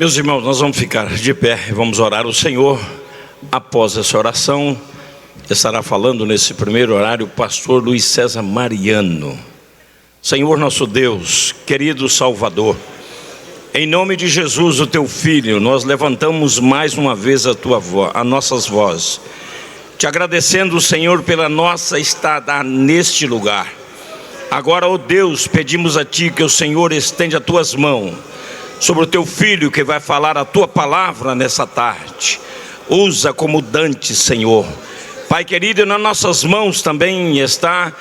Meus irmãos, nós vamos ficar de pé e vamos orar. O Senhor, após essa oração, estará falando nesse primeiro horário o pastor Luiz César Mariano. Senhor nosso Deus, querido Salvador, em nome de Jesus, o teu Filho, nós levantamos mais uma vez as nossas vozes, te agradecendo, Senhor, pela nossa estada neste lugar. Agora, ó Deus, pedimos a Ti que o Senhor estende as Tuas mãos sobre o Teu Filho que vai falar a Tua palavra nessa tarde. Usa como Dante, Senhor. Pai querido, nas nossas mãos também está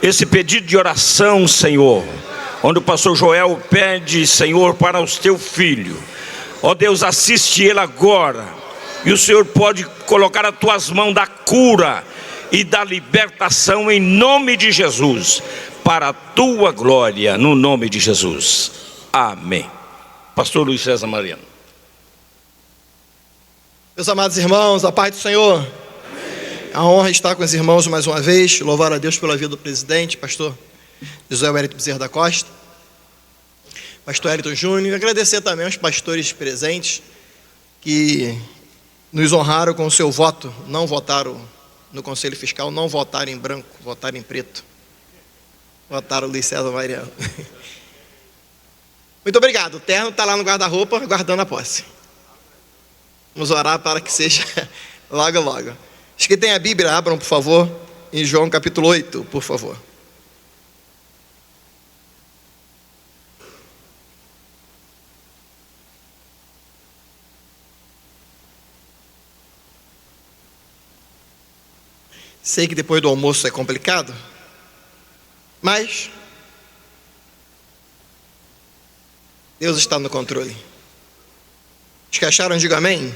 esse pedido de oração, Senhor, onde o pastor Joel pede, Senhor, para o Teu Filho. Ó Deus, assiste ele agora, e o Senhor pode colocar as Tuas mãos da cura e da libertação em nome de Jesus, para a Tua glória, no nome de Jesus. Amém. Pastor Luiz César Mariano. Meus amados irmãos, a paz do Senhor. Amém. A honra estar com os irmãos mais uma vez. Louvar a Deus pela vida do presidente, pastor José Wellington Bezerra da Costa, pastor Elton Júnior. E agradecer também aos pastores presentes que nos honraram com o seu voto. Não votaram no Conselho Fiscal, não votaram em branco, votaram em preto. Votaram Luiz César Mariano. Muito obrigado. O terno está lá no guarda-roupa, guardando a posse. Vamos orar para que seja logo, logo. Os que têm a Bíblia, abram, por favor, em João capítulo 8, por favor. Sei que depois do almoço é complicado, mas Deus está no controle. Os que acharam, digam amém.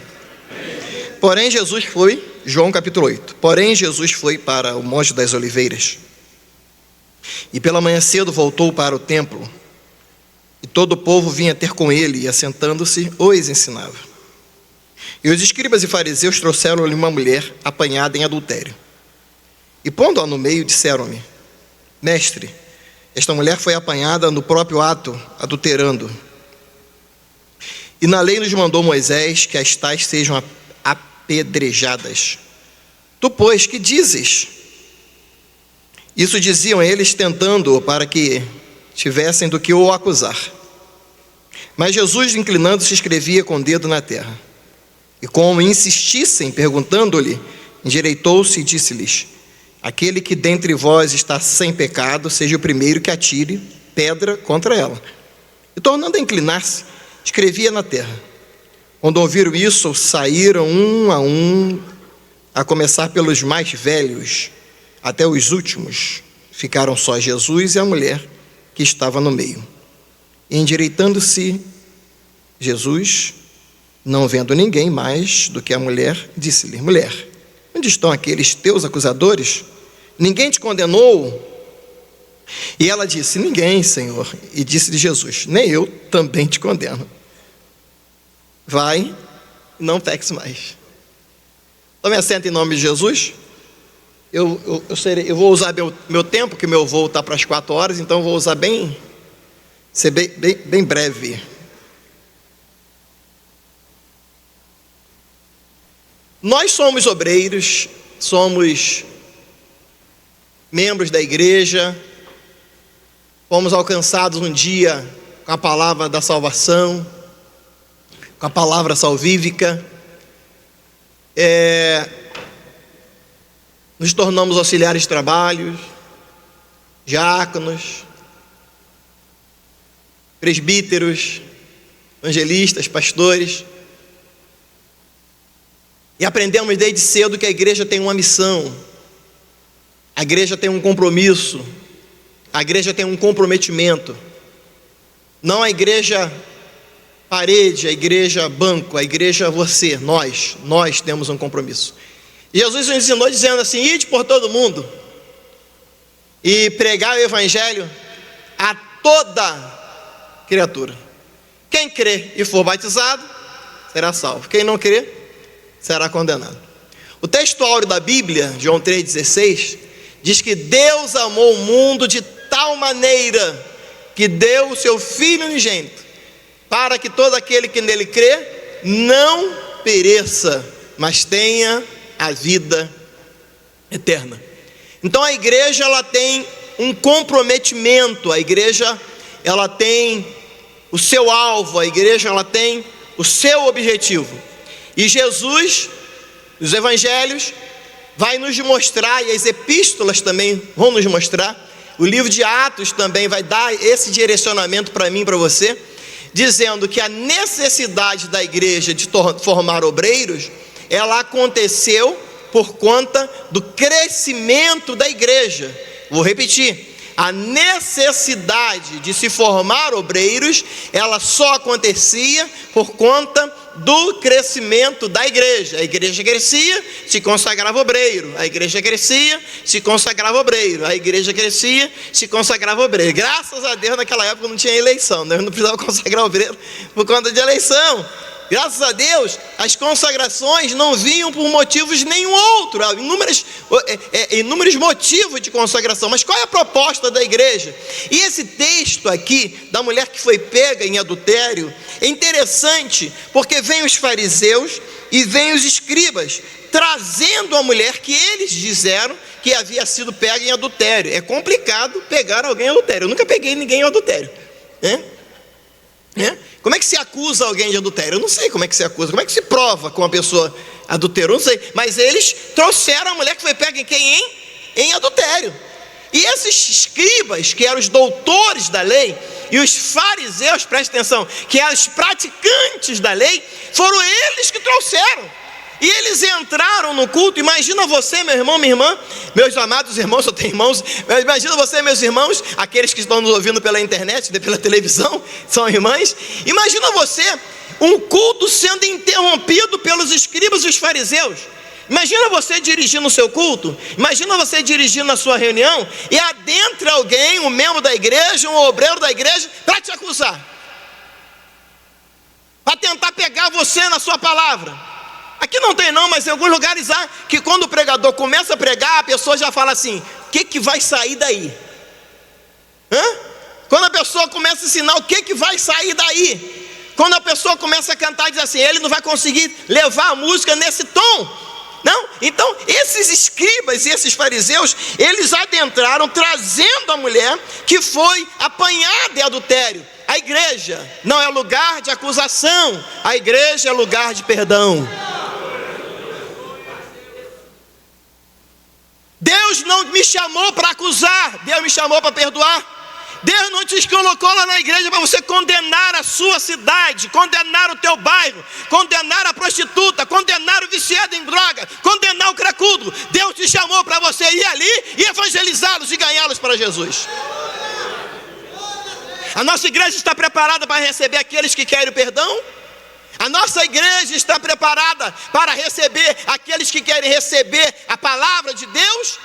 Amém. Porém Jesus foi, João capítulo 8, porém Jesus foi para o Monte das Oliveiras, e pela manhã cedo voltou para o templo, e todo o povo vinha ter com ele, e assentando-se, os ensinava. E os escribas e fariseus trouxeram-lhe uma mulher apanhada em adultério, e pondo-a no meio, disseram-lhe: Mestre, esta mulher foi apanhada no próprio ato, adulterando. E na lei nos mandou Moisés que as tais sejam apedrejadas. Tu, pois, que dizes? Isso diziam eles, tentando-o para que tivessem do que o acusar. Mas Jesus, inclinando-se, escrevia com o dedo na terra. E como insistissem, perguntando-lhe, endireitou-se e disse-lhes: Aquele que dentre vós está sem pecado, seja o primeiro que atire pedra contra ela. E tornando a inclinar-se, escrevia na terra. Quando ouviram isso, saíram um, a começar pelos mais velhos, até os últimos. Ficaram só Jesus e a mulher que estava no meio. E endireitando-se, Jesus, não vendo ninguém mais do que a mulher, disse-lhe: Mulher, onde estão aqueles teus acusadores? Ninguém te condenou? E ela disse: Ninguém, Senhor. E disse-lhe Jesus: Nem eu também te condeno. Vai, não peques mais. Tome assento em nome de Jesus. Eu vou usar meu tempo, que meu voo está para as 4 horas, então eu vou usar ser bem breve. Nós somos obreiros, somos membros da igreja, fomos alcançados um dia com a palavra da salvação, com a palavra salvífica, nos tornamos auxiliares de trabalhos, diáconos, presbíteros, evangelistas, pastores, e aprendemos desde cedo que a igreja tem uma missão, a igreja tem um compromisso, a igreja tem um comprometimento. Não a igreja parede, a igreja banco, a igreja você, nós temos um compromisso. E Jesus nos ensinou dizendo assim: ide por todo mundo e pregar o evangelho a toda criatura. Quem crê e for batizado será salvo, quem não crê será condenado. O texto áureo da Bíblia, João 3,16, diz que Deus amou o mundo de tal maneira que deu o seu Filho unigênito, para que todo aquele que nele crê não pereça, mas tenha a vida eterna. Então a igreja, ela tem um comprometimento, a igreja, ela tem o seu alvo, a igreja, ela tem o seu objetivo. E Jesus, os evangelhos, vai nos mostrar, e as epístolas também vão nos mostrar, o livro de Atos também vai dar esse direcionamento para mim e para você, dizendo que a necessidade da igreja de formar obreiros, ela aconteceu por conta do crescimento da igreja. Vou repetir, a necessidade de se formar obreiros, ela só acontecia por conta do crescimento da igreja. A igreja crescia, se consagrava obreiro. A igreja crescia, se consagrava obreiro. A igreja crescia, se consagrava obreiro. Graças a Deus, naquela época não tinha eleição, né? Eu não precisava consagrar obreiro por conta de eleição. Graças a Deus, as consagrações não vinham por motivos nenhum outro, há inúmeros motivos de consagração. Mas qual é a proposta da igreja? E esse texto aqui, da mulher que foi pega em adultério, é interessante, porque vem os fariseus e vem os escribas, trazendo a mulher que eles disseram que havia sido pega em adultério. É complicado pegar alguém em adultério, eu nunca peguei ninguém em adultério, né? Como é que se acusa alguém de adultério? Eu não sei como é que se acusa. Como é que se prova com uma pessoa adultério? Eu não sei. Mas eles trouxeram a mulher que foi pega em quem? Em adultério. E esses escribas, que eram os doutores da lei, e os fariseus, preste atenção, que eram os praticantes da lei, foram eles que trouxeram. E eles entraram no culto. Imagina você, meu irmão, minha irmã, meus amados irmãos, eu tenho irmãos, mas imagina você, meus irmãos, aqueles que estão nos ouvindo pela internet, pela televisão, são irmãs. Imagina você, um culto sendo interrompido pelos escribas e os fariseus. Imagina você dirigindo o seu culto, imagina você dirigindo a sua reunião, e adentra alguém, um membro da igreja, um obreiro da igreja, para te acusar, para tentar pegar você na sua palavra. Aqui não tem não, mas em alguns lugares há, que quando o pregador começa a pregar, a pessoa já fala assim: o que vai sair daí? Quando a pessoa começa a ensinar, o que vai sair daí? Quando a pessoa começa a cantar, diz assim: ele não vai conseguir levar a música nesse tom. Não? Então esses escribas e esses fariseus, eles adentraram trazendo a mulher que foi apanhada em adultério. A igreja não é lugar de acusação, a igreja é lugar de perdão. Deus não me chamou para acusar, Deus me chamou para perdoar. Deus não te colocou lá na igreja para você condenar a sua cidade, condenar o teu bairro, condenar a prostituta, condenar o viciado em droga, condenar o cracudo. Deus te chamou para você ir ali e evangelizá-los e ganhá-los para Jesus. A nossa igreja está preparada para receber aqueles que querem o perdão? A nossa igreja está preparada para receber aqueles que querem receber a palavra de Deus?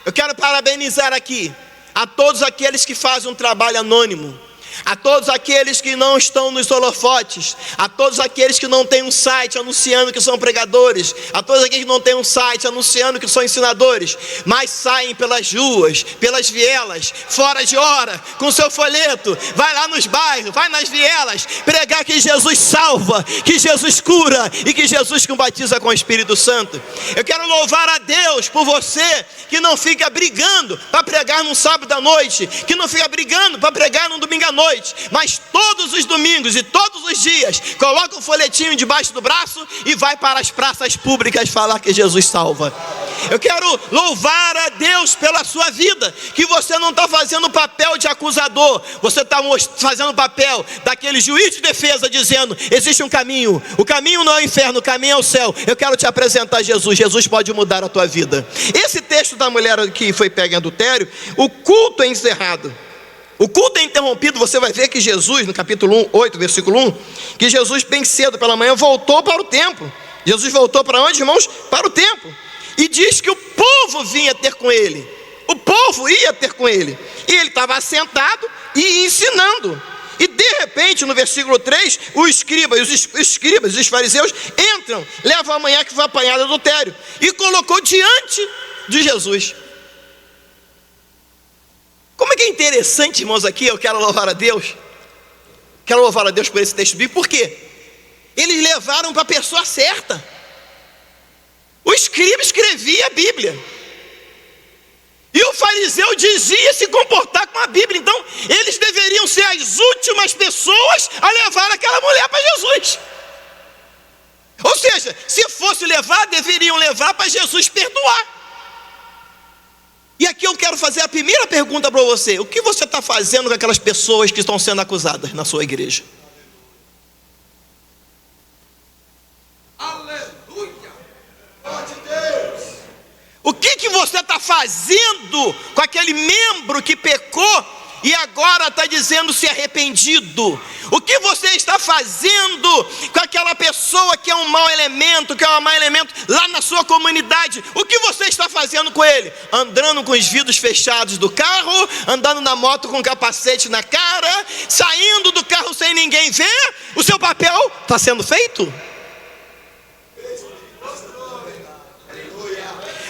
Eu quero parabenizar aqui a todos aqueles que fazem um trabalho anônimo, a todos aqueles que não estão nos holofotes, a todos aqueles que não têm um site anunciando que são pregadores, a todos aqueles que não têm um site anunciando que são ensinadores, mas saem pelas ruas, pelas vielas, fora de hora, com seu folheto, vai lá nos bairros, vai nas vielas, pregar que Jesus salva, que Jesus cura e que Jesus batiza com o Espírito Santo. Eu quero louvar a Deus por você que não fica brigando para pregar num sábado à noite, que não fica brigando para pregar num domingo à noite, mas todos os domingos e todos os dias coloca um folhetinho debaixo do braço e vai para as praças públicas falar que Jesus salva. Eu quero louvar a Deus pela sua vida, que você não está fazendo o papel de acusador, você está fazendo o papel daquele juiz de defesa, dizendo: existe um caminho, o caminho não é o inferno, o caminho é o céu. Eu quero te apresentar Jesus, Jesus pode mudar a tua vida. Esse texto da mulher que foi pega em adultério, o culto é encerrado, o culto é interrompido. Você vai ver que Jesus, no capítulo 8, versículo 1, que Jesus bem cedo pela manhã voltou para o templo. Jesus voltou para onde, irmãos? Para o templo. E diz que o povo vinha ter com ele. O povo ia ter com ele. E ele estava sentado e ensinando. E de repente, no versículo 3, os escribas, os fariseus entram, levam a mulher que foi apanhada em adultério e colocou diante de Jesus. Como é que é interessante, irmãos, aqui eu quero louvar a Deus. Quero louvar a Deus por esse texto bíblico. Por quê? Eles levaram para a pessoa certa. O escriba escrevia a Bíblia, e o fariseu dizia se comportar com a Bíblia. Então eles deveriam ser as últimas pessoas a levar aquela mulher para Jesus. Ou seja, se fosse levar, deveriam levar para Jesus perdoar. E aqui eu quero fazer a primeira pergunta para você: o que você está fazendo com aquelas pessoas que estão sendo acusadas na sua igreja? Aleluia! Glória a Deus! O que você está fazendo com aquele membro que pecou e agora está dizendo se arrependido? O que você está fazendo com aquela pessoa que é um mau elemento, lá na sua comunidade? O que você está fazendo com ele? Andando com os vidros fechados do carro, andando na moto com capacete na cara, saindo do carro sem ninguém ver? O seu papel está sendo feito?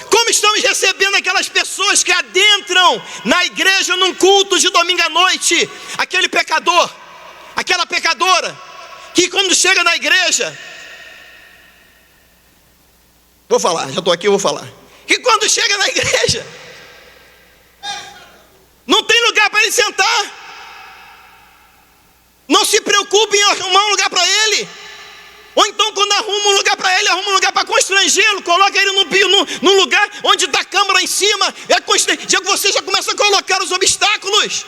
Como estamos recebendo aquelas pessoas que adentram na igreja num culto de domingo à noite? Aquele pecador, aquela pecadora, que quando chega na igreja, vou falar, já estou aqui, eu vou falar, que quando chega na igreja, não tem lugar para ele sentar, não se preocupe em arrumar um lugar para ele. Ou então, quando arruma um lugar para ele, arruma um lugar para constrangê-lo, coloca ele num lugar onde está a câmera em cima. Você já começa a colocar os obstáculos.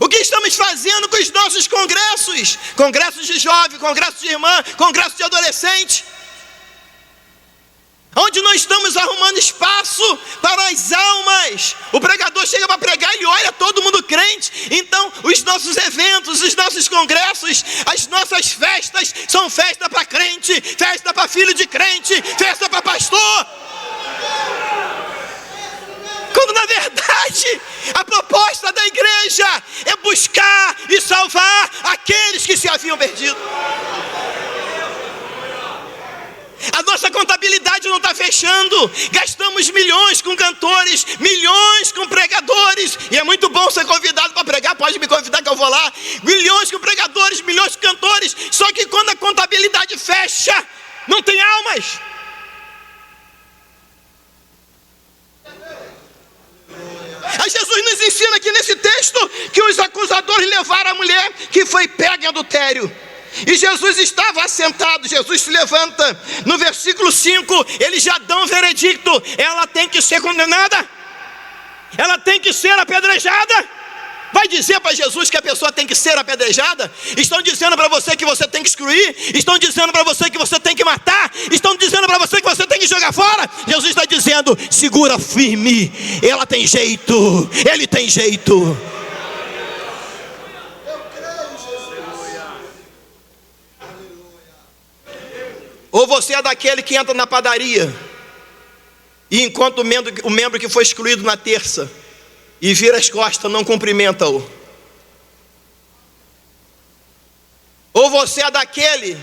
O que estamos fazendo com os nossos congressos? Congressos de jovem, congressos de irmã, congressos de adolescente, onde nós estamos arrumando espaço para as almas. O pregador chega para pregar, ele olha todo mundo crente. Então os nossos eventos, os nossos congressos, as nossas festas são festa para crente, festa para filho de crente, festa para pastor, quando na verdade a proposta da igreja é buscar e salvar aqueles que se haviam perdido. A nossa contabilidade não está fechando. Gastamos milhões com cantores, milhões com pregadores, e é muito bom ser convidado para pregar, pode me convidar que eu vou lá. Milhões com pregadores, milhões com cantores. Só que quando a contabilidade fecha, não tem almas. Aí Jesus nos ensina aqui nesse texto que os acusadores levaram a mulher que foi pega em adultério. E Jesus estava assentado. Jesus se levanta. No versículo 5, eles já dão o veredicto: ela tem que ser condenada, ela tem que ser apedrejada. Vai dizer para Jesus que a pessoa tem que ser apedrejada? Estão dizendo para você que você tem que excluir? Estão dizendo para você que você tem que matar? Estão dizendo para você que você tem que jogar fora? Jesus está dizendo: segura firme, ela tem jeito, ele tem jeito. Ou você é daquele que entra na padaria e encontra o membro que foi excluído na terça e vira as costas, não cumprimenta-o. Ou você é daquele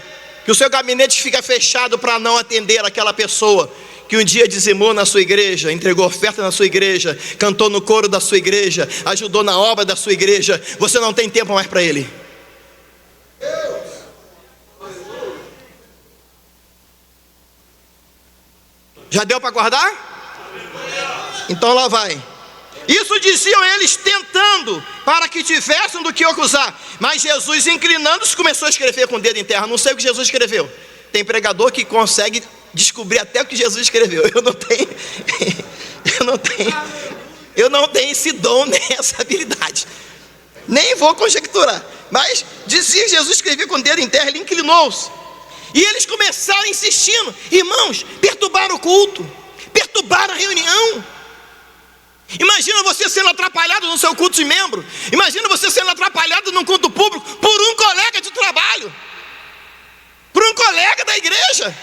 que o seu gabinete fica fechado para não atender aquela pessoa que um dia dizimou na sua igreja, entregou oferta na sua igreja, cantou no coro da sua igreja, ajudou na obra da sua igreja. Você não tem tempo mais para ele. Já deu para guardar? Então lá vai. Isso diziam eles tentando, para que tivessem do que acusar. Mas Jesus, inclinando-se, começou a escrever com o dedo em terra. Não sei o que Jesus escreveu. Tem pregador que consegue descobrir até o que Jesus escreveu. Eu não tenho esse dom, nem essa habilidade. Nem vou conjecturar. Mas dizia que Jesus escrevia com o dedo em terra. Ele inclinou-se. E eles começaram insistindo. Irmãos, perturbaram o culto, perturbaram a reunião. Imagina você sendo atrapalhado no seu culto de membro. Imagina você sendo atrapalhado num culto público por um colega de trabalho, por um colega da igreja.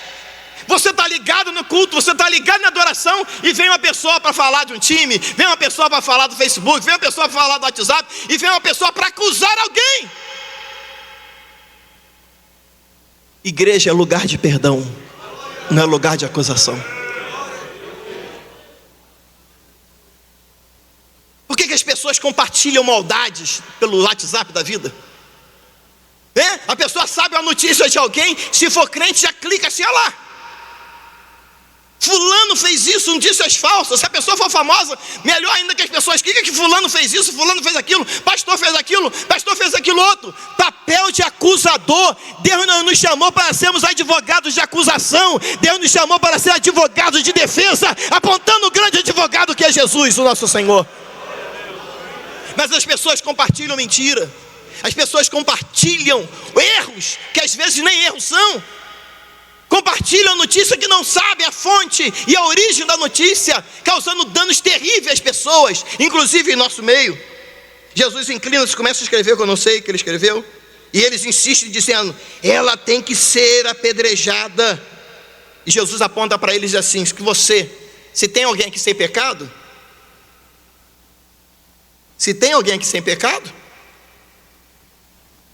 Você está ligado no culto, você está ligado na adoração, e vem uma pessoa para falar de um time, vem uma pessoa para falar do Facebook, vem uma pessoa para falar do WhatsApp, e vem uma pessoa para acusar alguém. Igreja é lugar de perdão, não é lugar de acusação. Por que as pessoas compartilham maldades pelo WhatsApp da vida. A pessoa sabe a notícia de alguém, se for crente já clica assim, olha lá, fulano fez isso, notícias falsas. Se a pessoa for famosa, melhor ainda que as pessoas clicam que fulano fez isso, fulano fez aquilo, pastor fez aquilo outro. Papel de acusador. Deus não nos chamou para sermos advogados de acusação. Deus nos chamou para ser advogados de defesa, apontando o grande advogado que é Jesus, o nosso Senhor. Mas as pessoas compartilham mentira. As pessoas compartilham erros, que às vezes nem erros são. Compartilham notícia que não sabem a fonte e a origem da notícia, causando danos terríveis às pessoas, inclusive em nosso meio. Jesus inclina-se, começa a escrever, que eu não sei o que ele escreveu, e eles insistem dizendo, ela tem que ser apedrejada. E Jesus aponta para eles assim, se tem alguém aqui sem pecado,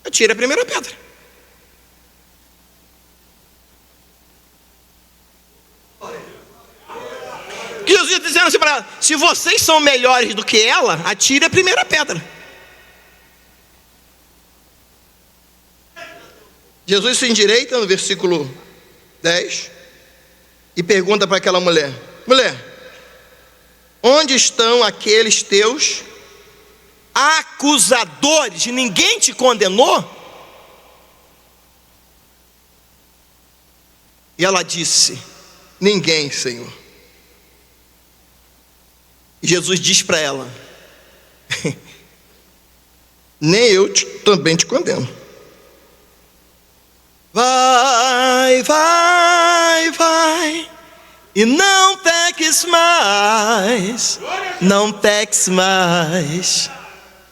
atire a primeira pedra. Jesus está dizendo assim para ela, se vocês são melhores do que ela, atire a primeira pedra. Jesus se endireita no versículo 10 e pergunta para aquela mulher, onde estão aqueles teus acusadores? Ninguém te condenou? E ela disse, ninguém, Senhor. E Jesus diz para ela, nem eu também te condeno. Vai, e não peques mais,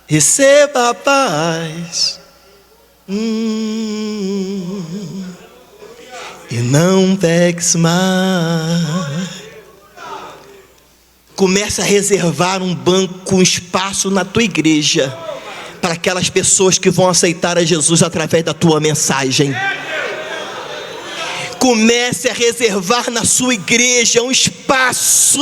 receba a paz. E não peques mais. Começa a reservar um banco, um espaço na tua igreja, para aquelas pessoas que vão aceitar a Jesus através da tua mensagem. Comece a reservar na sua igreja um espaço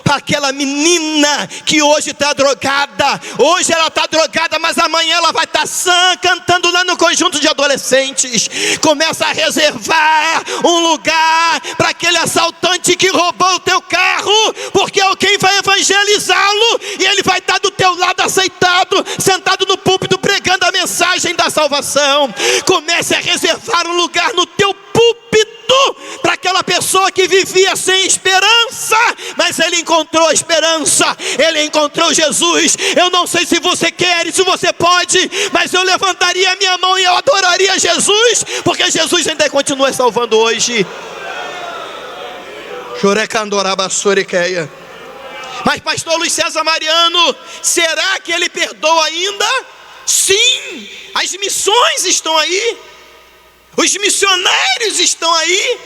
para aquela menina que hoje está drogada. Hoje ela está drogada, mas amanhã ela vai estar sã, cantando lá no conjunto de adolescentes. Começa a reservar um lugar para aquele assaltante que roubou o teu carro, porque alguém vai evangelizá-lo e ele vai estar do teu lado aceitado, sentado no púlpito pregando a mensagem da salvação. Comece a reservar um lugar no teu púlpito para aquela pessoa que vivia sem esperança, mas ele encontrou a esperança, ele encontrou Jesus. Eu não sei se você quer e se você pode, mas eu levantaria a minha mão e eu adoraria Jesus, porque Jesus ainda continua salvando hoje. Mas pastor Luiz César Mariano, será que ele perdoa ainda? Sim, as missões estão aí, os missionários estão aí.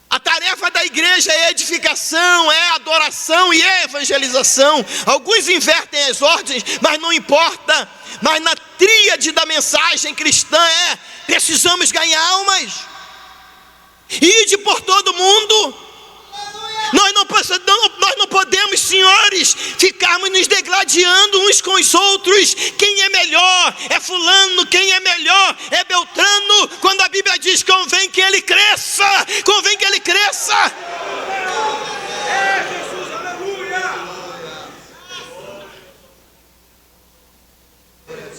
A tarefa da igreja é edificação, é adoração e é evangelização. Alguns invertem as ordens, mas não importa. Mas na tríade da mensagem cristã precisamos ganhar almas. Ide por todo mundo. Nós não podemos, senhores, ficarmos nos degladiando uns com os outros. Quem é melhor? É fulano. Quem é melhor? É Beltrano. Quando a Bíblia diz, convém que ele cresça. Convém que ele cresça. É Jesus, aleluia.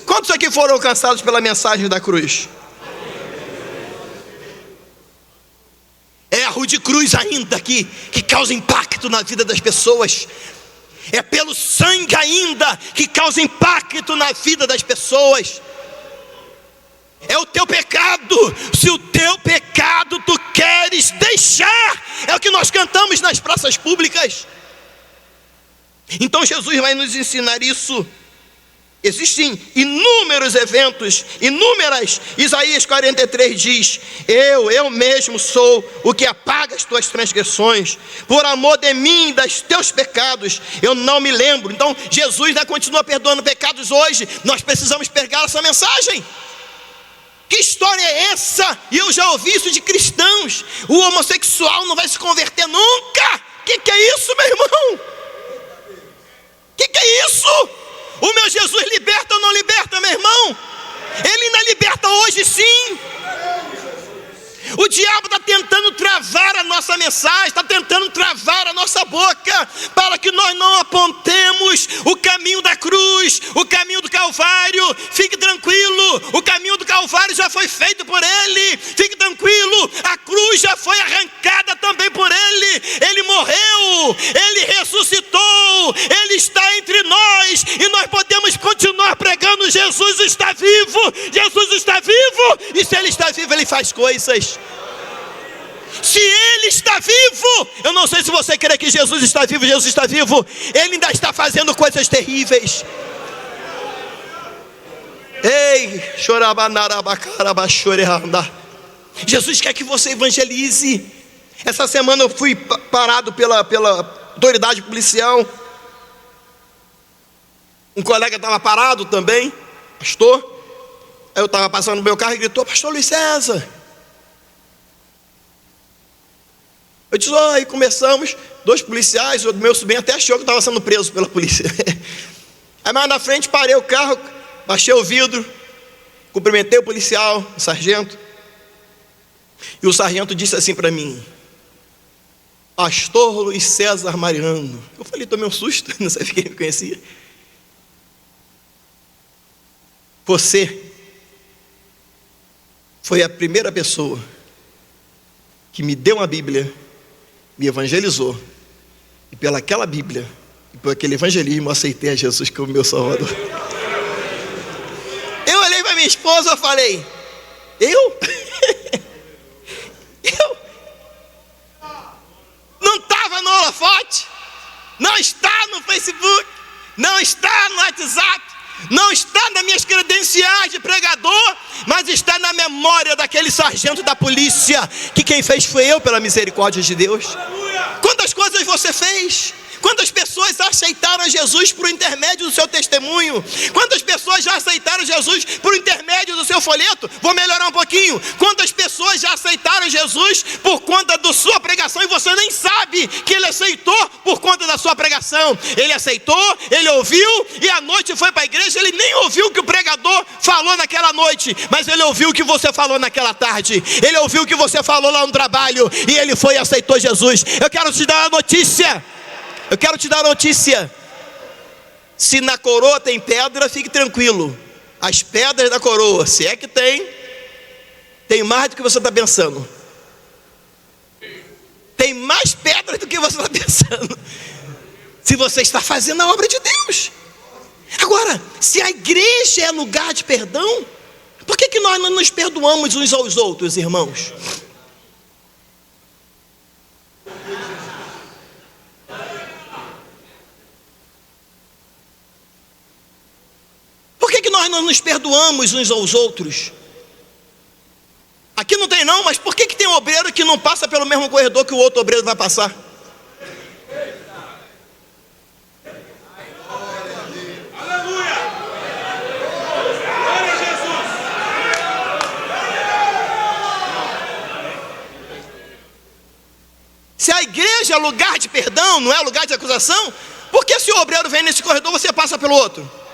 Quantos aqui foram alcançados pela mensagem da cruz? É a rude cruz ainda que causa impacto na vida das pessoas. É pelo sangue ainda que causa impacto na vida das pessoas. É o teu pecado. Se o teu pecado tu queres deixar, é o que nós cantamos nas praças públicas. Então Jesus vai nos ensinar isso. Existem inúmeros eventos, inúmeras. Isaías 43 diz, eu mesmo sou o que apaga as tuas transgressões, por amor de mim e dos teus pecados, eu não me lembro. Então Jesus ainda continua perdoando pecados hoje. Nós precisamos pegar essa mensagem. Que história é essa? E eu já ouvi isso de cristãos. O homossexual não vai se converter nunca. Que é isso, meu irmão? Que é isso? O meu Jesus liberta ou não liberta, meu irmão? Ele ainda liberta hoje sim. O diabo está tentando travar a nossa mensagem, está tentando travar a nossa boca, para que nós não apontemos o caminho da cruz, o caminho do Calvário. Fique tranquilo, o caminho do Calvário já foi feito por Ele. Fique tranquilo, a cruz já foi arrancada também por Ele. Ele morreu, Ele ressuscitou, Ele está entre nós, e nós podemos continuar pregando: Jesus está vivo, Jesus está vivo. E se Ele está vivo, Ele faz coisas. Se Ele está vivo, eu não sei se você crê que Jesus está vivo. Jesus está vivo, Ele ainda está fazendo coisas terríveis. Ei, Jesus quer que você evangelize. Essa semana eu fui parado pela autoridade policial. Um colega estava parado também, pastor. Aí eu estava passando no meu carro e gritou: pastor Luiz César. Eu disse: aí começamos, 2 policiais, o meu sobrinho até achou que eu estava sendo preso pela polícia. Aí mais na frente parei o carro, baixei o vidro, cumprimentei o policial, o sargento. E o sargento disse assim para mim: pastor Luiz César Mariano. Eu falei: tomei um susto, não sabia quem me conhecia. Você foi a primeira pessoa que me deu uma Bíblia, me evangelizou, e pelaquela Bíblia e por aquele evangelismo eu aceitei a Jesus como meu Salvador. Eu olhei para minha esposa e falei: eu não estava no holofote, não está no Facebook, não está no WhatsApp, não está nas minhas credenciais de pregador, mas está na memória daquele sargento da polícia, que quem fez foi eu, pela misericórdia de Deus. Quantas coisas você fez? Quantas pessoas aceitaram Jesus por intermédio do seu testemunho? Quantas pessoas já aceitaram Jesus por intermédio do seu folheto? Vou melhorar um pouquinho. Quantas pessoas já aceitaram Jesus por conta da sua pregação e você nem sabe que Ele aceitou por conta da sua pregação? Ele aceitou, Ele ouviu, e à noite foi para a igreja. Ele nem ouviu o que o pregador falou naquela noite, mas Ele ouviu o que você falou naquela tarde. Ele ouviu o que você falou lá no trabalho, e Ele foi e aceitou Jesus. Eu quero te dar uma notícia. Se na coroa tem pedra, fique tranquilo. As pedras da coroa, se é que tem mais do que você está pensando. Tem mais pedras do que você está pensando. Se você está fazendo a obra de Deus. Agora, se a igreja é lugar de perdão, por que nós não nos perdoamos uns aos outros, irmãos? Por que nós não nos perdoamos uns aos outros? Aqui não tem não, mas por que tem obreiro que não passa pelo mesmo corredor que o outro obreiro vai passar? Aleluia! Glória a Jesus! Se a igreja é lugar de perdão, não é lugar de acusação, por que se o obreiro vem nesse corredor, você passa pelo outro?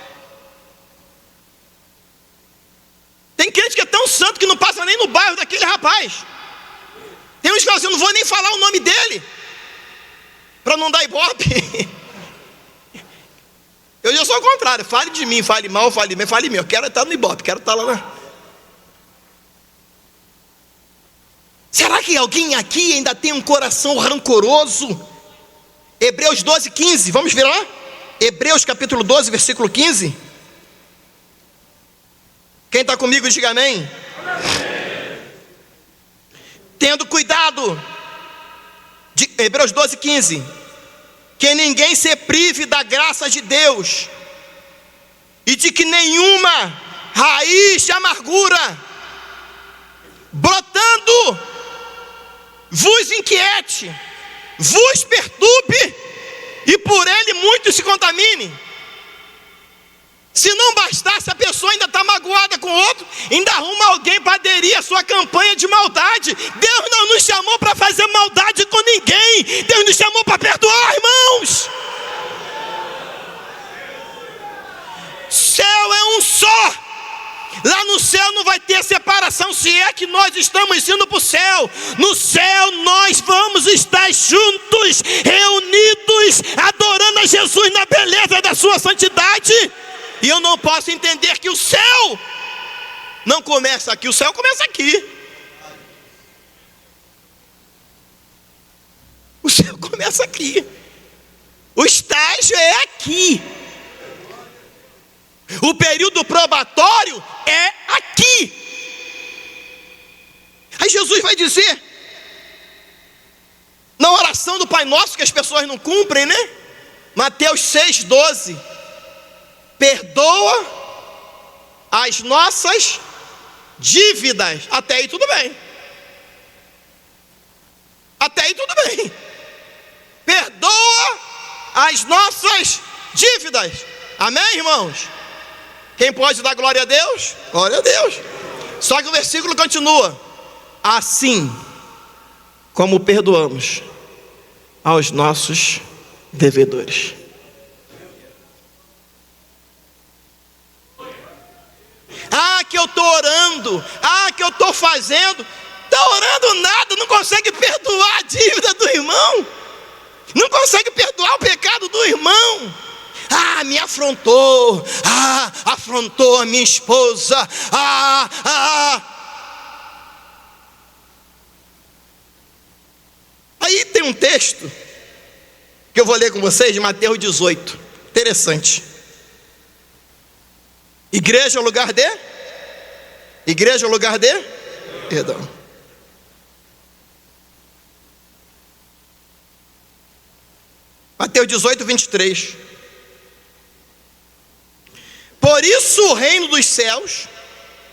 Tem crente que é tão santo que não passa nem no bairro daquele rapaz. Tem uns que falam assim: eu não vou nem falar o nome dele, para não dar ibope. Eu já sou o contrário: fale de mim, fale mal, fale bem, fale bem. Eu quero estar no ibope, quero estar lá. Será que alguém aqui ainda tem um coração rancoroso? Hebreus 12, 15, vamos ver lá? Hebreus capítulo 12, versículo 15. Quem está comigo, diga amém. Tendo cuidado, Hebreus 12, 15, que ninguém se prive da graça de Deus, e de que nenhuma raiz de amargura, brotando, vos inquiete, vos perturbe, e por ele muitos se contaminem. Se não bastasse, a pessoa ainda está magoada com o outro, ainda arruma alguém para aderir à sua campanha de maldade. Deus não nos chamou para fazer maldade com ninguém. Deus nos chamou para perdoar, irmãos. vai ter separação, se é que nós estamos indo para o céu. No céu nós vamos estar juntos, reunidos, adorando a Jesus na beleza da sua santidade. E eu não posso entender que o céu não começa aqui, o céu começa aqui. O céu começa aqui. O estágio é aqui. O período probatório é aqui. Aí Jesus vai dizer, na oração do Pai Nosso, que as pessoas não cumprem, né? Mateus 6,12. Perdoa as nossas dívidas. Até aí tudo bem. Até aí tudo bem. Perdoa as nossas dívidas. Amém, irmãos? Quem pode dar glória a Deus? Glória a Deus. Só que o versículo continua: assim como perdoamos aos nossos devedores. Ah, que eu estou orando. Ah, que eu estou fazendo. Está orando nada, não consegue perdoar a dívida do irmão. Não consegue perdoar o pecado do irmão. Ah, me afrontou. Ah, afrontou a minha esposa. Aí tem um texto que eu vou ler com vocês, de Mateus 18. Interessante. Igreja é o lugar de? Igreja é o lugar de? Perdão. Mateus 18, 23. Por isso o reino dos céus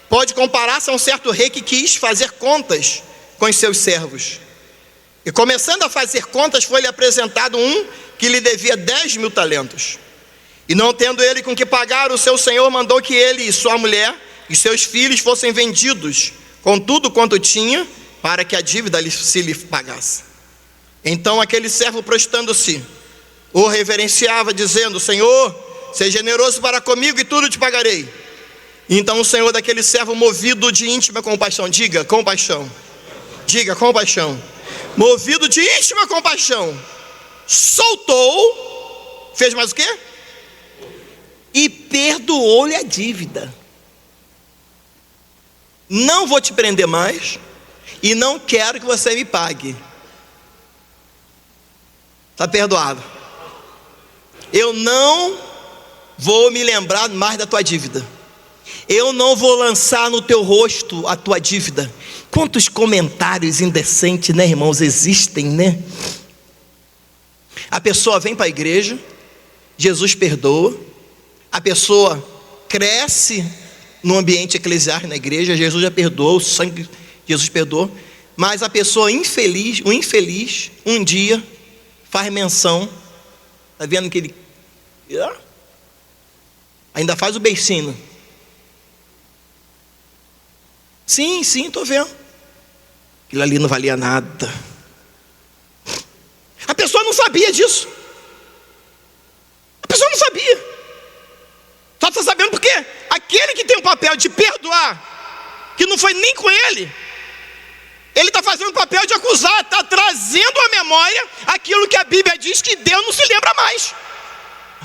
pode comparar-se a um certo rei que quis fazer contas com os seus servos. E começando a fazer contas, foi-lhe apresentado um que lhe devia 10.000 talentos. E não tendo ele com que pagar, o seu senhor mandou que ele e sua mulher e seus filhos fossem vendidos com tudo quanto tinha, para que a dívida se lhe pagasse. Então aquele servo, prostrando-se, o reverenciava, dizendo: Senhor, seja generoso para comigo e tudo te pagarei. Então o senhor daquele servo, movido de íntima compaixão, diga compaixão, diga compaixão, movido de íntima compaixão, soltou, fez mais o quê? E perdoou-lhe a dívida. Não vou te prender mais e não quero que você me pague. Está perdoado. Eu não vou me lembrar mais da tua dívida. Eu não vou lançar no teu rosto a tua dívida. Quantos comentários indecentes, né, irmãos, existem, né? A pessoa vem para a igreja, Jesus perdoa. A pessoa cresce no ambiente eclesiástico na igreja, Jesus já perdoou, o sangue de Jesus perdoou. Mas a pessoa infeliz, o infeliz, um dia faz menção. Está vendo que ele ainda faz o beicinho? Sim, estou vendo. Aquilo ali não valia nada. A pessoa não sabia disso. A pessoa não sabia. Só está sabendo por quê? Aquele que tem o papel de perdoar, que não foi nem com ele, ele está fazendo o papel de acusar, está trazendo à memória aquilo que a Bíblia diz que Deus não se lembra mais.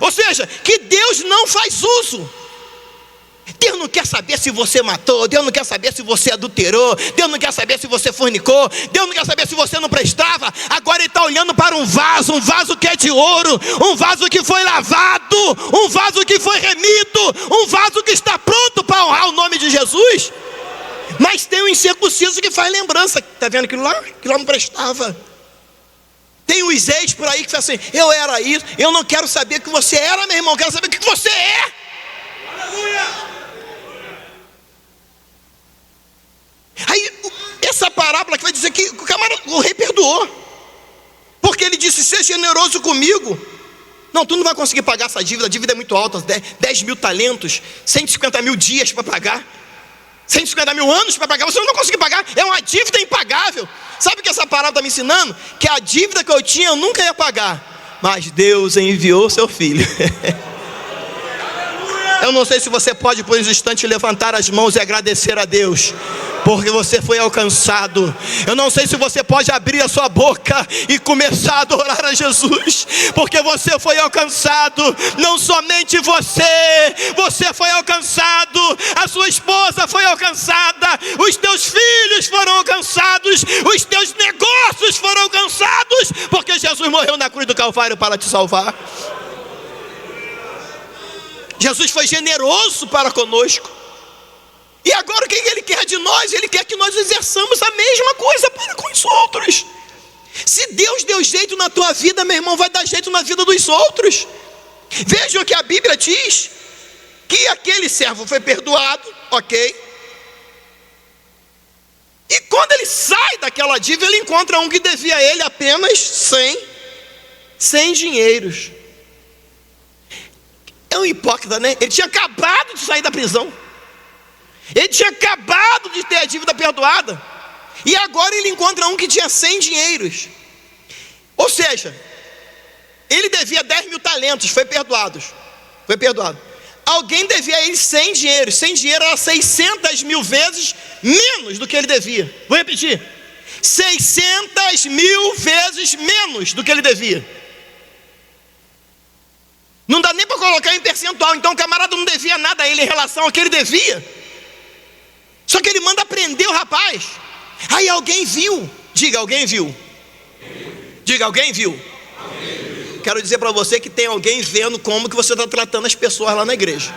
Ou seja, que Deus não faz uso. Deus não quer saber se você matou, Deus não quer saber se você adulterou, Deus não quer saber se você fornicou, Deus não quer saber se você não prestava. Agora Ele está olhando para um vaso que é de ouro, um vaso que foi lavado, um vaso que foi remido, um vaso que está pronto para honrar o nome de Jesus. Mas tem um incircunciso que faz lembrança. Está vendo aquilo lá? Aquilo lá não prestava. Tem os ex por aí que falam assim: eu era isso. Eu não quero saber o que você era, meu irmão, eu quero saber o que você é. Aleluia! Aí essa parábola que vai dizer que o rei perdoou, porque ele disse: seja generoso comigo. Não, tu não vai conseguir pagar essa dívida. A dívida é muito alta, 10.000 talentos, 150 mil dias para pagar, 150 mil anos para pagar. Você não vai conseguir pagar, é uma dívida impagável. Sabe o que essa parábola está me ensinando? Que a dívida que eu tinha eu nunca ia pagar, mas Deus enviou seu filho. Eu não sei se você pode por um instante levantar as mãos e agradecer a Deus, porque você foi alcançado. Eu não sei se você pode abrir a sua boca e começar a adorar a Jesus, porque você foi alcançado. Não somente você foi alcançado, a sua esposa foi alcançada, os teus filhos foram alcançados, os teus negócios foram alcançados, porque Jesus morreu na cruz do Calvário para te salvar. Jesus foi generoso para conosco. E agora o que Ele quer de nós? Ele quer que nós exerçamos a mesma coisa para com os outros. Se Deus deu jeito na tua vida, meu irmão, vai dar jeito na vida dos outros. Veja o que a Bíblia diz, que aquele servo foi perdoado, ok? E quando ele sai daquela dívida, ele encontra um que devia a ele apenas 100 dinheiros. É um hipócrita, né? Ele tinha acabado de sair da prisão. Ele tinha acabado de ter a dívida perdoada. E agora ele encontra um que tinha 100 dinheiros. Ou seja, ele devia 10 mil talentos, foi perdoado. Alguém devia a ele 100 dinheiros. 100 dinheiro era 600 mil vezes menos do que ele devia. Vou repetir: 600 mil vezes menos do que ele devia. Não dá nem para colocar em percentual. Então o camarada não devia nada a ele em relação ao que ele devia. Só que ele manda prender o rapaz. Aí alguém viu. Diga, alguém viu. Diga, alguém viu. Quero dizer para você que tem alguém vendo como que você está tratando as pessoas lá na igreja.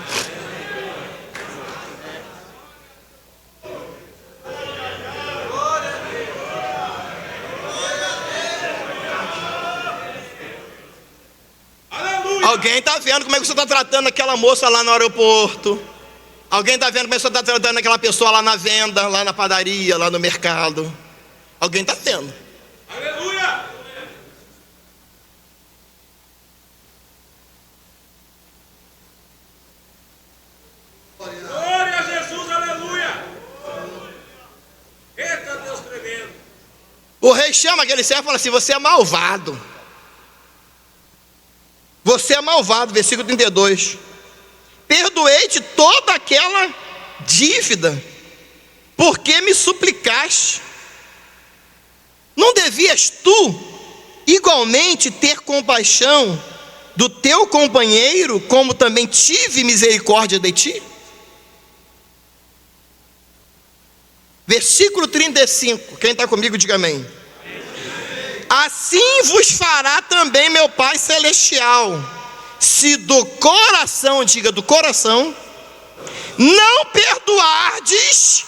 Alguém está vendo como é que você está tratando aquela moça lá no aeroporto. Alguém está vendo como é que você está tratando aquela pessoa lá na venda, lá na padaria, lá no mercado. Alguém está vendo. Aleluia! Glória a Jesus, aleluia! Eita Deus tremendo! O rei chama aquele servo e fala assim: você é malvado. Você é malvado, versículo 32. Perdoei-te toda aquela dívida, porque me suplicaste. Não devias tu igualmente ter compaixão do teu companheiro, como também tive misericórdia de ti? Versículo 35. Quem está comigo, diga amém. Assim vos fará também meu Pai Celestial, se do coração, diga do coração, não perdoardes.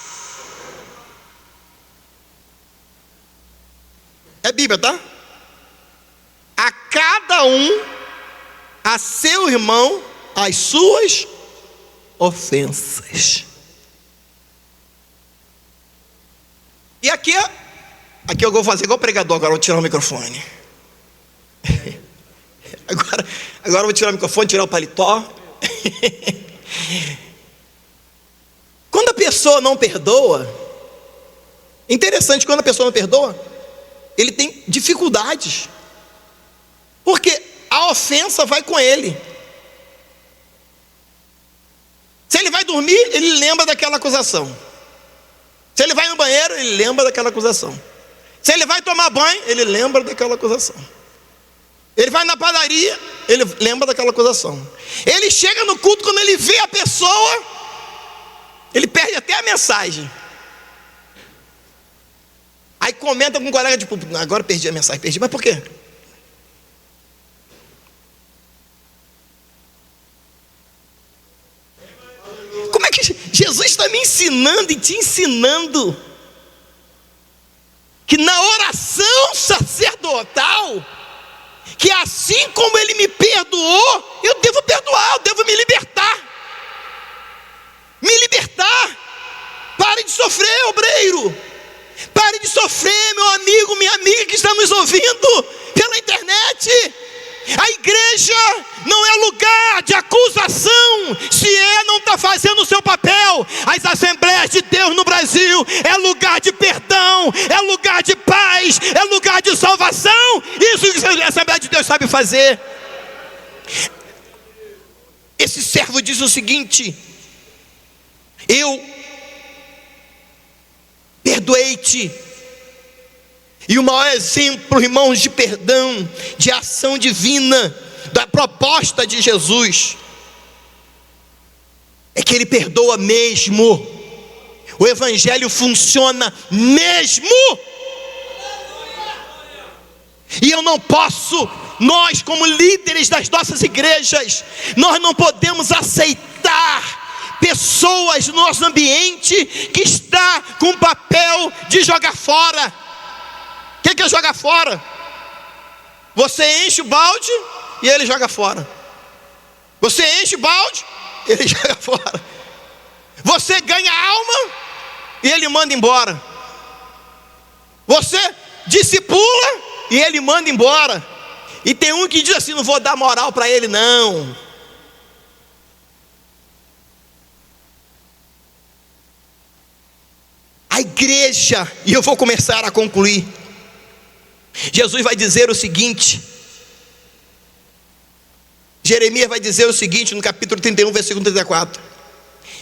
É Bíblia, tá? A cada um, a seu irmão, as suas ofensas. E aqui eu vou fazer igual pregador, agora eu vou tirar o microfone. Agora eu vou tirar o microfone, tirar o paletó. Quando a pessoa não perdoa, interessante, quando a pessoa não perdoa, ele tem dificuldades, porque a ofensa vai com ele. Se ele vai dormir, ele lembra daquela acusação. Se ele vai no banheiro, ele lembra daquela acusação. Se ele vai tomar banho, ele lembra daquela acusação. Ele vai na padaria, ele lembra daquela acusação. Ele chega no culto, quando ele vê a pessoa, ele perde até a mensagem. Aí comenta com um colega, tipo, agora perdi a mensagem, perdi, mas por quê? Como é que Jesus está me ensinando e te ensinando que na oração sacerdotal, que assim como Ele me perdoou, eu devo perdoar, eu devo me libertar. Me libertar. Pare de sofrer, obreiro. Pare de sofrer, meu amigo, minha amiga que está nos ouvindo pela internet. A igreja não é lugar de acusação se não está fazendo o seu papel. As Assembleias de Deus no Brasil é lugar de perdão, é lugar de paz, é lugar de salvação. Isso que a Assembleia de Deus sabe fazer. esse servo diz o seguinte: eu perdoei-te. E o maior exemplo, irmãos, de perdão, de ação divina, da proposta de Jesus, é que Ele perdoa mesmo. O Evangelho funciona mesmo. E eu não posso, nós como líderes das nossas igrejas, nós não podemos aceitar pessoas no nosso ambiente que está com papel de jogar fora. O que é jogar fora? Você enche o balde e ele joga fora. Você enche o balde, ele joga fora. Você ganha alma e ele manda embora. Você discipula e ele manda embora. E tem um que diz assim: não vou dar moral para ele não. A igreja, e eu vou começar a concluir, Jesus vai dizer o seguinte, Jeremias vai dizer o seguinte no capítulo 31, versículo 34: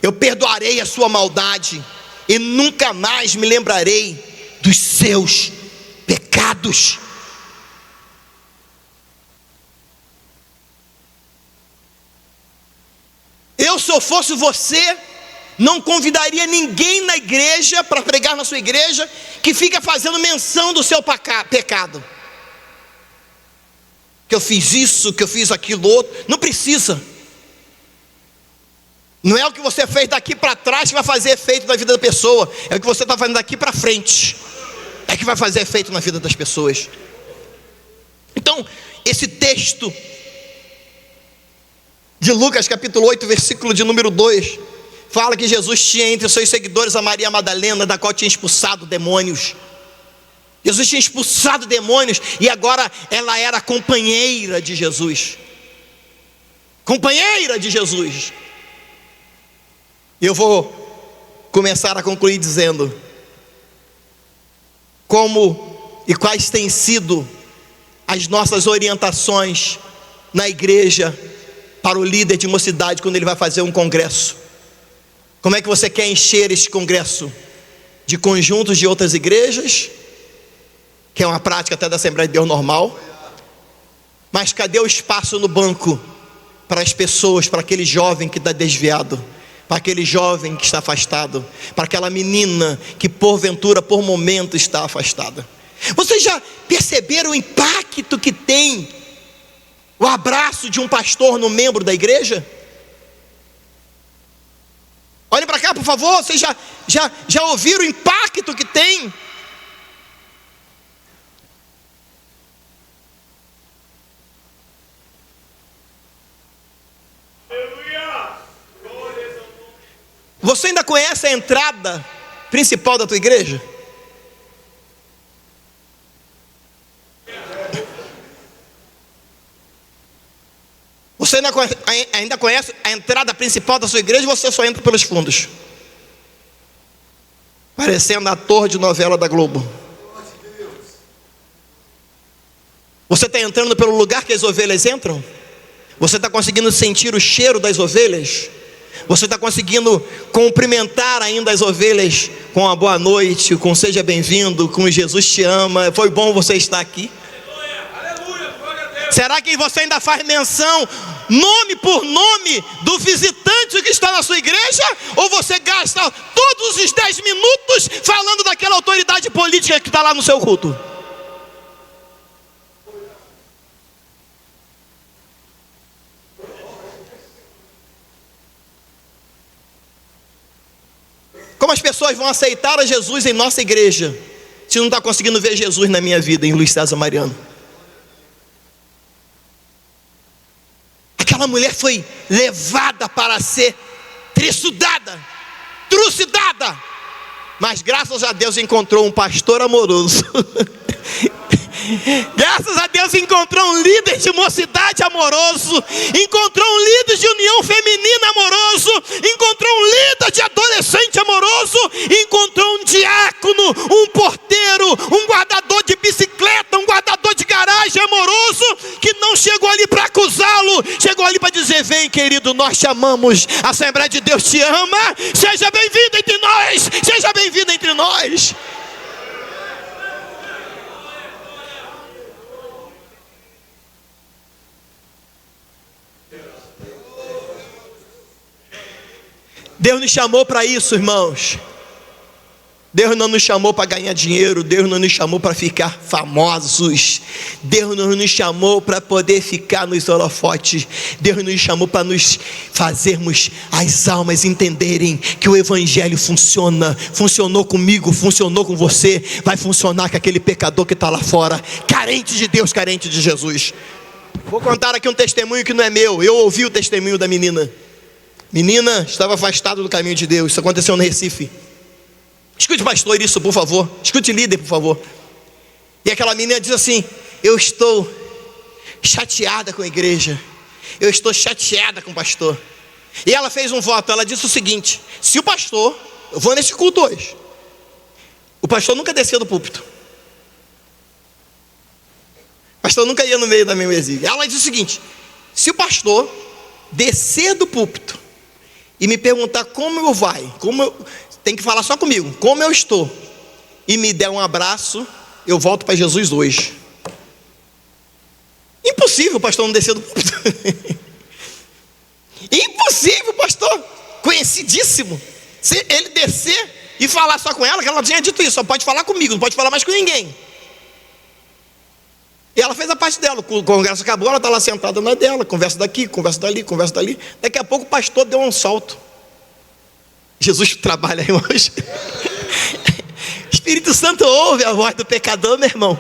eu perdoarei a sua maldade e nunca mais me lembrarei dos seus pecados. Eu, se eu fosse você, não convidaria ninguém na igreja para pregar na sua igreja que fica fazendo menção do seu pecado. Que eu fiz isso, que eu fiz aquilo outro. Não precisa. Não é o que você fez daqui para trás que vai fazer efeito na vida da pessoa. É o que você está fazendo daqui para frente. É que vai fazer efeito na vida das pessoas. Então, esse texto de Lucas capítulo 8, versículo de número 2, fala que Jesus tinha entre os seus seguidores a Maria Madalena, da qual tinha expulsado demônios. Jesus tinha expulsado demônios e agora ela era companheira de Jesus. Companheira de Jesus. E eu vou começar a concluir dizendo como e quais têm sido as nossas orientações na igreja para o líder de mocidade quando ele vai fazer um congresso. Como é que você quer encher este congresso? De conjuntos de outras igrejas, que é uma prática até da Assembleia de Deus normal. Mas cadê o espaço no banco para as pessoas, para aquele jovem que está desviado, para aquele jovem que está afastado, para aquela menina que porventura, por momento, está afastada? Vocês já perceberam o impacto que tem o abraço de um pastor no membro da igreja? Olhem para cá, por favor. Vocês já ouviram o impacto que tem? Você ainda conhece a entrada principal da tua igreja? Você ainda conhece a entrada principal da sua igreja, ou você só entra pelos fundos? Parecendo ator de novela da Globo. Você está entrando pelo lugar que as ovelhas entram? Você está conseguindo sentir o cheiro das ovelhas? Você está conseguindo cumprimentar ainda as ovelhas com uma boa noite, com seja bem-vindo, com Jesus te ama, foi bom você estar aqui? Será que você ainda faz menção, nome por nome, do visitante que está na sua igreja? Ou você gasta todos os 10 minutos falando daquela autoridade política que está lá no seu culto? Como as pessoas vão aceitar a Jesus em nossa igreja, se não está conseguindo ver Jesus na minha vida, em Luiz César Mariano? Aquela mulher foi levada para ser trucidada, mas graças a Deus encontrou um pastor amoroso. Graças a Deus encontrou um líder de mocidade amoroso, encontrou um líder de união feminina amoroso, encontrou um líder de adolescente amoroso, encontrou um diácono, um porteiro, um guardador de bicicleta, um guardador de garagem amoroso, que não chegou ali para acusá-lo, chegou ali para dizer: vem querido, nós nós te amamos. A Assembleia de Deus te ama. Seja bem-vindo entre nós. Seja bem-vindo entre nós. Deus nos chamou para isso, irmãos. Deus não nos chamou para ganhar dinheiro. Deus não nos chamou para ficar famosos. Deus não nos chamou para poder ficar nos holofotes. Deus nos chamou para nos fazermos as almas entenderem que o Evangelho funciona. Funcionou comigo, funcionou com você. Vai funcionar com aquele pecador que está lá fora, carente de Deus, carente de Jesus. Vou contar aqui um testemunho que não é meu. Eu ouvi o testemunho da menina. Menina estava afastada do caminho de Deus. Isso aconteceu no Recife. Escute, pastor, isso, por favor. Escute, líder, por favor. E aquela menina diz assim: eu estou chateada com a igreja. Eu estou chateada com o pastor. E ela fez um voto. Ela disse o seguinte: se o pastor, eu vou nesse culto hoje, o pastor nunca descia do púlpito. O pastor nunca ia no meio da minha exílio. Ela disse o seguinte: se o pastor descer do púlpito e me perguntar como eu vai, tem que falar só comigo, como eu estou, e me der um abraço, eu volto para Jesus hoje. Impossível o pastor não descer do púlpito. Impossível, pastor, conhecidíssimo, se ele descer e falar só com ela, que ela tinha dito isso, só pode falar comigo, não pode falar mais com ninguém. E ela fez a parte dela. O congresso acabou, ela está lá sentada na dela, conversa daqui, conversa dali, conversa dali. Daqui a pouco o pastor deu um salto. Jesus trabalha, irmãos. Espírito Santo ouve a voz do pecador, meu irmão.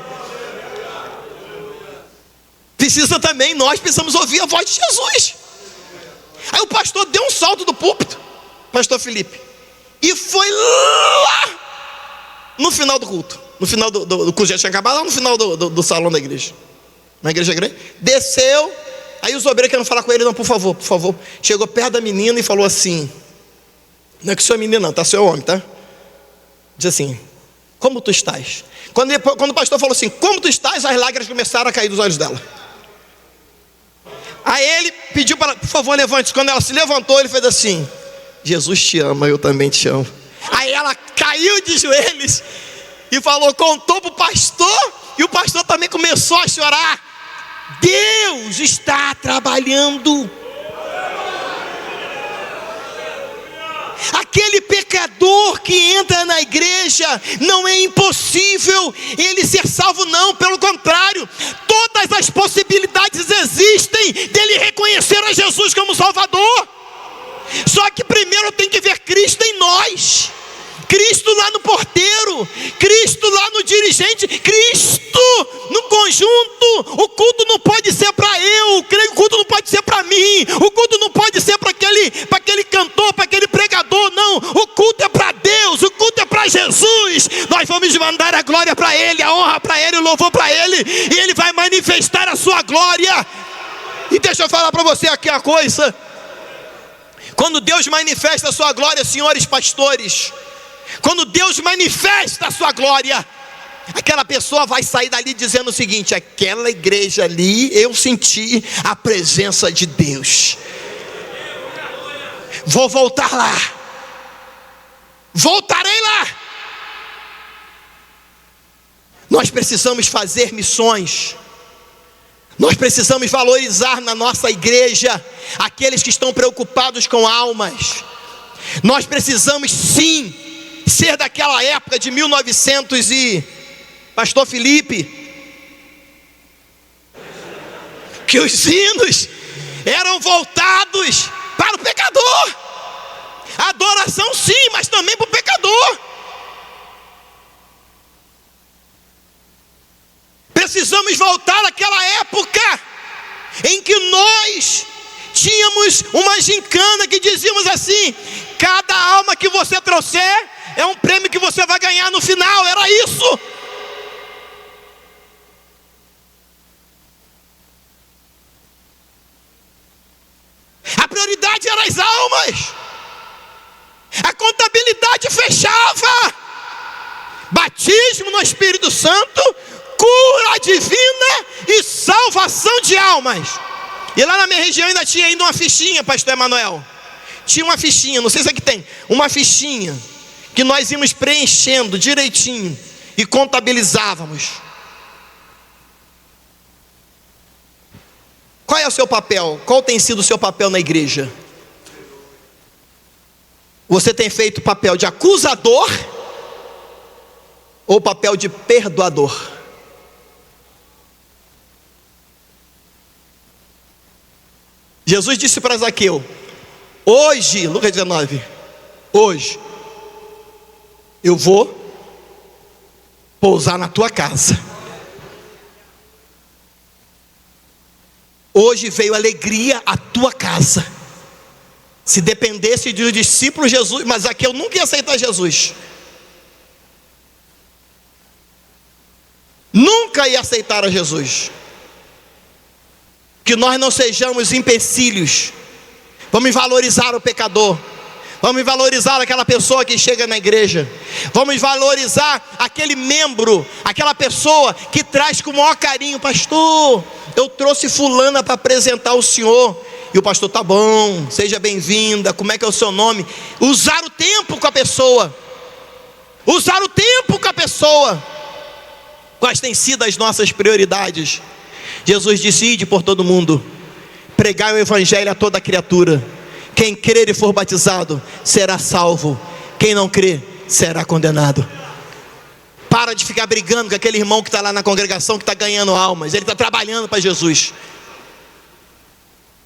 Nós precisamos ouvir a voz de Jesus. Aí o pastor deu um salto do púlpito, pastor Felipe, e foi lá no final do culto. No final do culto já tinha acabado, lá no final do salão da igreja. Na igreja grande. Desceu. Aí os obreiros queriam falar com ele: não, por favor, por favor. Chegou perto da menina e falou assim: não é que o senhor é menina não, tá? O senhor é homem, tá? Diz assim: como tu estás? Quando o pastor falou assim: como tu estás? As lágrimas começaram a cair dos olhos dela. Aí ele pediu para ela: por favor, levante-se. Quando ela se levantou, ele fez assim: Jesus te ama, eu também te amo. Aí ela caiu de joelhos e falou, contou para o pastor, e o pastor também começou a chorar. Deus está trabalhando. Aquele pecador que entra na igreja, não é impossível ele ser salvo, não, pelo contrário, todas as possibilidades existem dele reconhecer a Jesus como Salvador. Só que primeiro tem que ver Cristo em nós, Cristo lá no porteiro, Cristo lá no dirigente, Cristo no conjunto. O culto não pode ser para eu, o culto não pode ser para mim, o culto não pode ser para aquele cantor, para aquele pregador, não. O culto é para Deus, o culto é para Jesus. Nós vamos mandar a glória para Ele, a honra para Ele, o louvor para Ele, e Ele vai manifestar a sua glória. E deixa eu falar para você aqui uma coisa: quando Deus manifesta a sua glória, senhores pastores, quando Deus manifesta a sua glória, aquela pessoa vai sair dali dizendo o seguinte: aquela igreja ali, eu senti a presença de Deus. Vou voltar lá. Voltarei lá. Nós precisamos fazer missões. Nós precisamos valorizar na nossa igreja aqueles que estão preocupados com almas. Nós precisamos sim ser daquela época de 1900 e pastor Felipe, que os hinos eram voltados para o pecador. Adoração sim, mas também para o pecador. Precisamos voltar àquela época em que nós tínhamos uma gincana que dizíamos assim: cada alma que você trouxer é um prêmio que você vai ganhar no final. Era isso. A prioridade era as almas. A contabilidade fechava. Batismo no Espírito Santo, cura divina e salvação de almas. E lá na minha região ainda tinha uma fichinha, pastor Emanuel. Tinha uma fichinha, não sei se aqui tem, uma fichinha que nós íamos preenchendo direitinho e contabilizávamos. Qual é o seu papel? Qual tem sido o seu papel na igreja? Você tem feito papel de acusador ou papel de perdoador? Jesus disse para Zaqueu, hoje, Lucas 19, hoje, eu vou pousar na tua casa. Hoje veio alegria à tua casa. Se dependesse dos discípulos, Jesus, mas Zaqueu nunca ia aceitar Jesus. Nunca ia aceitar a Jesus. Que nós não sejamos empecilhos. Vamos valorizar o pecador. Vamos valorizar aquela pessoa que chega na igreja. Vamos valorizar aquele membro, aquela pessoa que traz com o maior carinho. Pastor, eu trouxe fulana para apresentar o senhor. E o pastor, tá bom, seja bem-vinda, como é que é o seu nome? Usar o tempo com a pessoa. Usar o tempo com a pessoa. Quais têm sido as nossas prioridades? Jesus disse, ide por todo mundo, pregai o evangelho a toda criatura. Quem crer e for batizado será salvo, quem não crer será condenado. Para de ficar brigando com aquele irmão que está lá na congregação, que está ganhando almas. Ele está trabalhando para Jesus.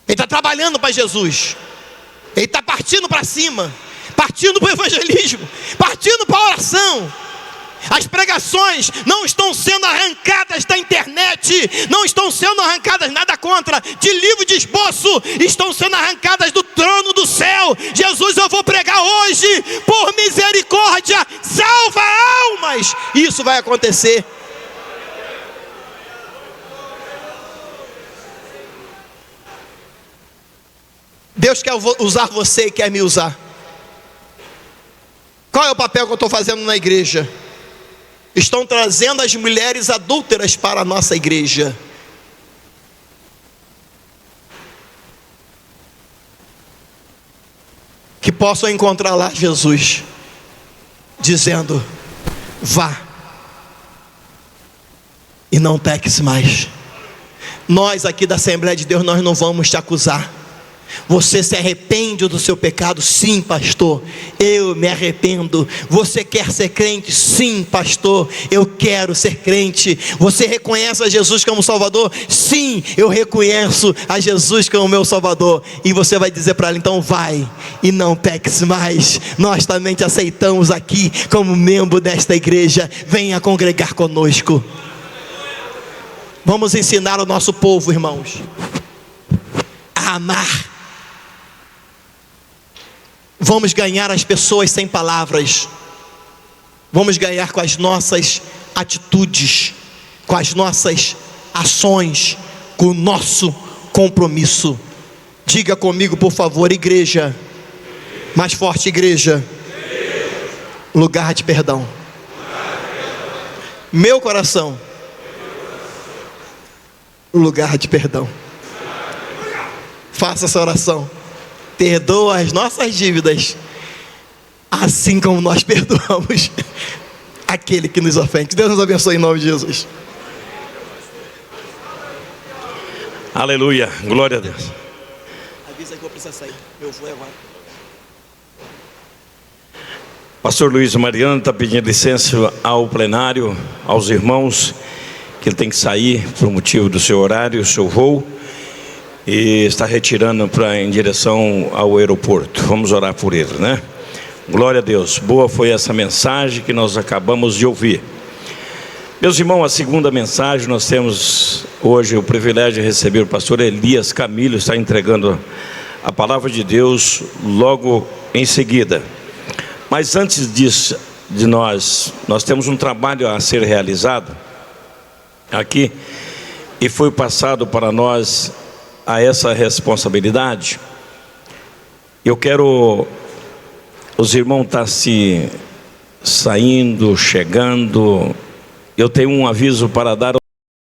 Ele está trabalhando para Jesus. Ele está partindo para cima, partindo para o evangelismo, partindo para a oração. As pregações não estão sendo arrancadas da internet, não estão sendo arrancadas, nada contra, de livro de esboço, estão sendo arrancadas do trono do céu. Jesus, eu vou pregar hoje, por misericórdia, salva almas. Isso vai acontecer. Deus quer usar você e quer me usar. Qual é o papel que eu estou fazendo na igreja? Estão trazendo as mulheres adúlteras para a nossa igreja. Que possam encontrar lá Jesus, dizendo, vá e não peques mais. Nós aqui da Assembleia de Deus, nós não vamos te acusar. Você se arrepende do seu pecado? Sim, pastor, eu me arrependo. Você quer ser crente? Sim, pastor, eu quero ser crente. Você reconhece a Jesus como Salvador? Sim, eu reconheço a Jesus como meu Salvador. E você vai dizer para ela, então vai e não peques mais. Nós também te aceitamos aqui como membro desta igreja. Venha congregar conosco. Vamos ensinar o nosso povo, irmãos, a amar. Vamos ganhar as pessoas sem palavras. Vamos ganhar com as nossas atitudes, com as nossas ações, com o nosso compromisso. Diga comigo, por favor, igreja. Mais forte, igreja. Lugar de perdão. Meu coração. Lugar de perdão. Faça essa oração. Perdoa as nossas dívidas, assim como nós perdoamos aquele que nos ofende. Deus nos abençoe em nome de Jesus. Aleluia, glória a Deus. Avisa que eu preciso sair, eu vou agora. Pastor Luiz Mariano está pedindo licença ao plenário, aos irmãos, que ele tem que sair por motivo do seu horário, do seu voo, e está retirando em direção ao aeroporto. Vamos orar por ele, né? Glória a Deus. Boa foi essa mensagem que nós acabamos de ouvir. Meus irmãos, a segunda mensagem, nós temos hoje o privilégio de receber o pastor Elias Camilo, está entregando a palavra de Deus logo em seguida. Mas antes disso, nós temos um trabalho a ser realizado aqui, e foi passado para nós a essa responsabilidade. Eu quero, os irmãos estão saindo, chegando, eu tenho um aviso para dar.